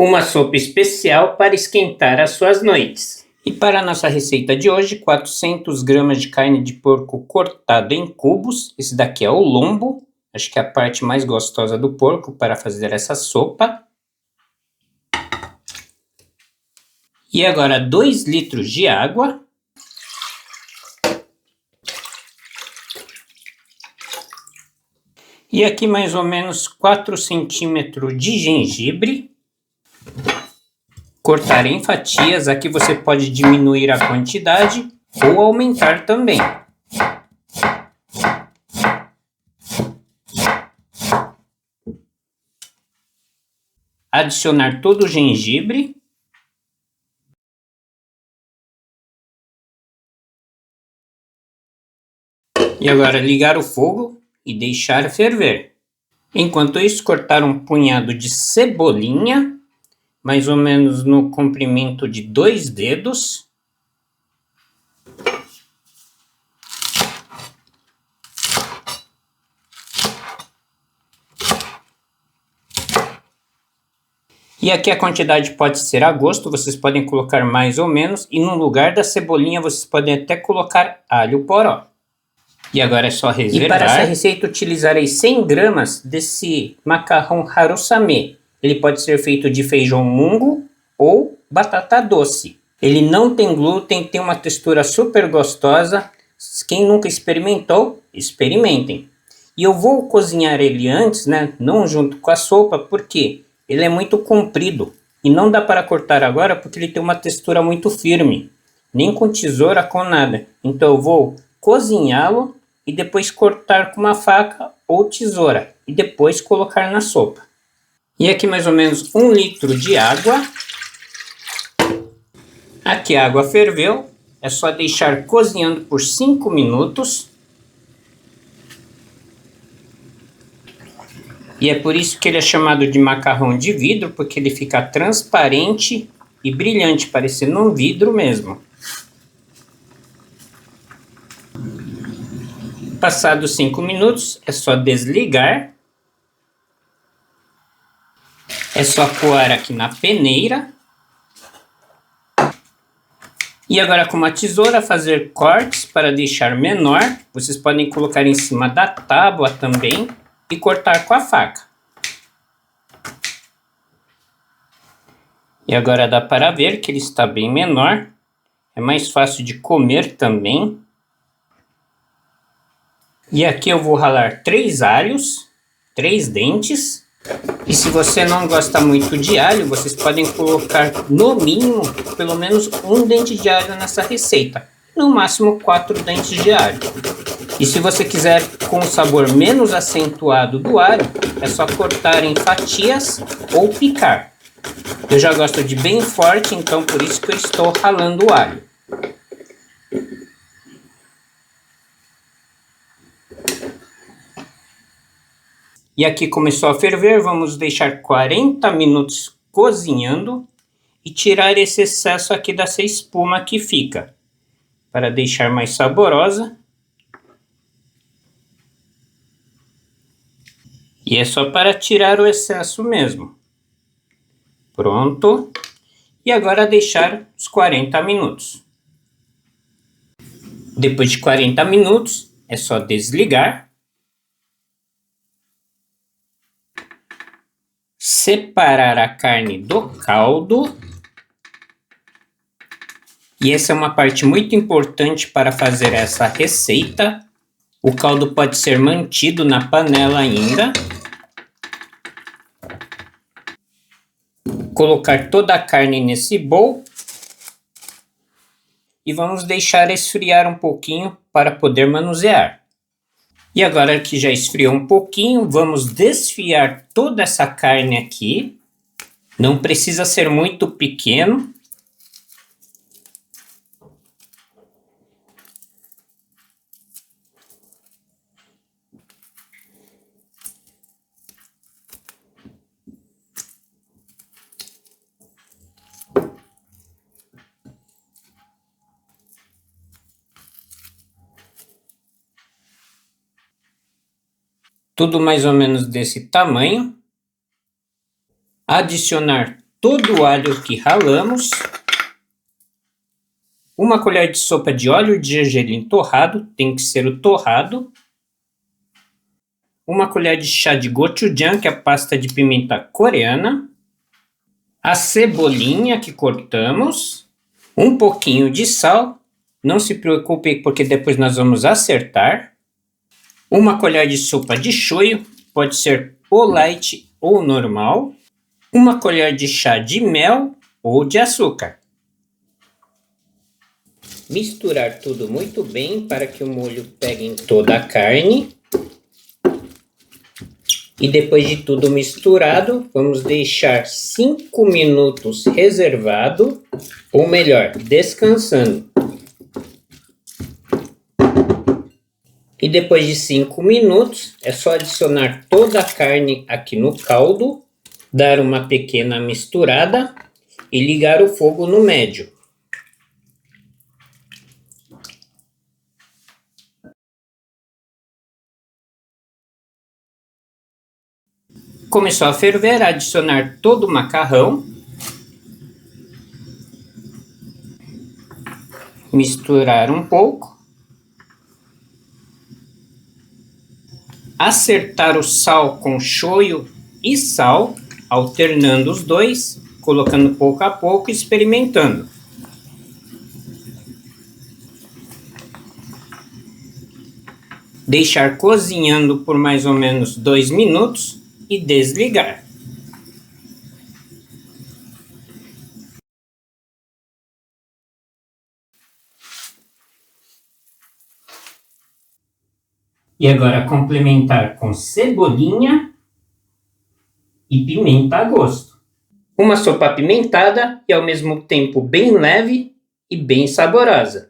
Uma sopa especial para esquentar as suas noites. E para a nossa receita de hoje, 400 gramas de carne de porco cortado em cubos. Esse daqui é o lombo, acho que é a parte mais gostosa do porco para fazer essa sopa. E agora 2 litros de água. E aqui mais ou menos 4 centímetros de gengibre. Cortar em fatias, aqui você pode diminuir a quantidade ou aumentar também. Adicionar todo o gengibre. E agora ligar o fogo e deixar ferver. Enquanto isso, cortar um punhado de cebolinha, mais ou menos no comprimento de 2 dedos. E aqui a quantidade pode ser a gosto, vocês podem colocar mais ou menos, e no lugar da cebolinha vocês podem até colocar alho poró. E agora é só reservar. E para essa receita utilizarei 100 gramas desse macarrão harusame. Ele pode ser feito de feijão mungo ou batata doce. Ele não tem glúten, tem uma textura super gostosa. Quem nunca experimentou, experimentem. E eu vou cozinhar ele antes, né? Não junto com a sopa, porque ele é muito comprido. E não dá para cortar agora porque ele tem uma textura muito firme. Nem com tesoura, com nada. Então eu vou cozinhá-lo e depois cortar com uma faca ou tesoura e depois colocar na sopa. E aqui mais ou menos 1 litro de água. Aqui a água ferveu, é só deixar cozinhando por 5 minutos. E é por isso que ele é chamado de macarrão de vidro, porque ele fica transparente e brilhante, parecendo um vidro mesmo. Passados 5 minutos, é só desligar. É só coar aqui na peneira. E agora com uma tesoura fazer cortes para deixar menor. Vocês podem colocar em cima da tábua também e cortar com a faca. E agora dá para ver que ele está bem menor. É mais fácil de comer também. E aqui eu vou ralar 3 alhos, 3 dentes. E se você não gosta muito de alho, vocês podem colocar no mínimo, pelo menos 1 dente de alho nessa receita. No máximo 4 dentes de alho. E se você quiser com o sabor menos acentuado do alho, é só cortar em fatias ou picar. Eu já gosto de bem forte, então por isso que eu estou ralando o alho. E aqui começou a ferver, vamos deixar 40 minutos cozinhando e tirar esse excesso aqui dessa espuma que fica, para deixar mais saborosa. E é só para tirar o excesso mesmo. Pronto. E agora deixar os 40 minutos. Depois de 40 minutos, é só desligar. Separar a carne do caldo. E essa é uma parte muito importante para fazer essa receita. O caldo pode ser mantido na panela ainda. Colocar toda a carne nesse bowl. E vamos deixar esfriar um pouquinho para poder manusear. E agora que já esfriou um pouquinho, vamos desfiar toda essa carne aqui. Não precisa ser muito pequeno. Tudo mais ou menos desse tamanho. Adicionar todo o alho que ralamos, uma colher de sopa de óleo de gergelim torrado, tem que ser o torrado, uma colher de chá de gochujang, que é a pasta de pimenta coreana, a cebolinha que cortamos, um pouquinho de sal, não se preocupe porque depois nós vamos acertar, uma colher de sopa de shoyu, pode ser o light ou normal, uma colher de chá de mel ou de açúcar. Misturar tudo muito bem para que o molho pegue em toda a carne. E depois de tudo misturado, vamos deixar 5 minutos reservado, ou melhor, descansando. E depois de 5 minutos, é só adicionar toda a carne aqui no caldo, dar uma pequena misturada e ligar o fogo no médio. Começou a ferver, adicionar todo o macarrão. Misturar um pouco. Acertar o sal com shoyu e sal, alternando os dois, colocando pouco a pouco e experimentando. Deixar cozinhando por mais ou menos 2 minutos e desligar. E agora complementar com cebolinha e pimenta a gosto. Uma sopa apimentada e ao mesmo tempo bem leve e bem saborosa.